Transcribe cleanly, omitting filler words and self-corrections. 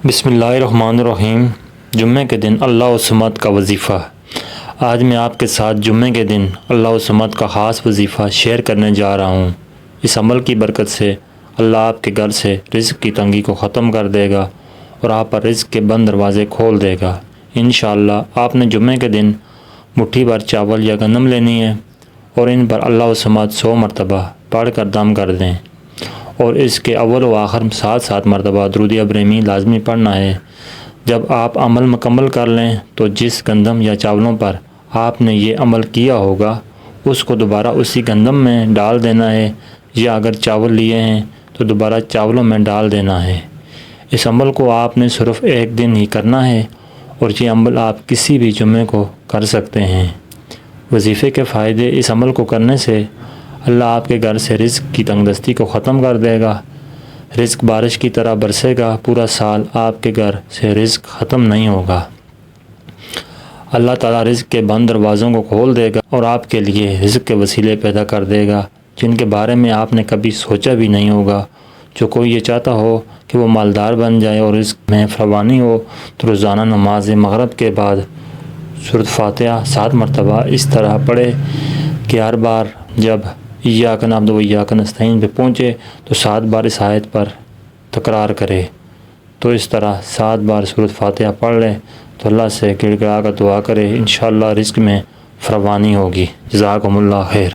بسم اللہ الرحمن الرحیم۔ جمعہ کے دن اللہ الصمد کا وظیفہ۔ آج میں آپ کے ساتھ جمعہ کے دن اللہ الصمد کا خاص وظیفہ شیئر کرنے جا رہا ہوں۔ اس عمل کی برکت سے اللہ آپ کے گھر سے رزق کی تنگی کو ختم کر دے گا اور آپ پر رزق کے بند دروازے کھول دے گا۔ انشاءاللہ آپ نے جمعہ کے دن مٹھی بھر چاول یا گندم لینی ہے اور ان پر اللہ الصمد 100 مرتبہ پڑھ کر دم کر دیں، اور اس کے اول و آخر 7 مرتبہ درود ابراہیمی لازمی پڑھنا ہے۔ جب آپ عمل مکمل کر لیں تو جس گندم یا چاولوں پر آپ نے یہ عمل کیا ہوگا اس کو دوبارہ اسی گندم میں ڈال دینا ہے، یا اگر چاول لیے ہیں تو دوبارہ چاولوں میں ڈال دینا ہے۔ اس عمل کو آپ نے صرف ایک دن ہی کرنا ہے اور یہ عمل آپ کسی بھی جمعے کو کر سکتے ہیں۔ وظیفے کے فائدے: اس عمل کو کرنے سے اللہ آپ کے گھر سے رزق کی تنگ دستی کو ختم کر دے گا، رزق بارش کی طرح برسے گا، پورا سال آپ کے گھر سے رزق ختم نہیں ہوگا۔ اللہ تعالیٰ رزق کے بند دروازوں کو کھول دے گا اور آپ کے لیے رزق کے وسیلے پیدا کر دے گا جن کے بارے میں آپ نے کبھی سوچا بھی نہیں ہوگا۔ جو کوئی یہ چاہتا ہو کہ وہ مالدار بن جائے اور رزق میں فراوانی ہو تو روزانہ نماز مغرب کے بعد سورۃ فاتحہ 7 مرتبہ اس طرح پڑھے کہ ہر بار جب ایاک نعبد و ایاک نستعین پہ پہنچے تو 7 بار اس آیت پر تکرار کرے۔ تو اس طرح 7 بار سورۃ فاتحہ پڑھ لے تو اللہ سے گڑ گڑا کر دعا کرے، انشاءاللہ رزق میں فراوانی ہوگی۔ جزاکم اللہ خیر۔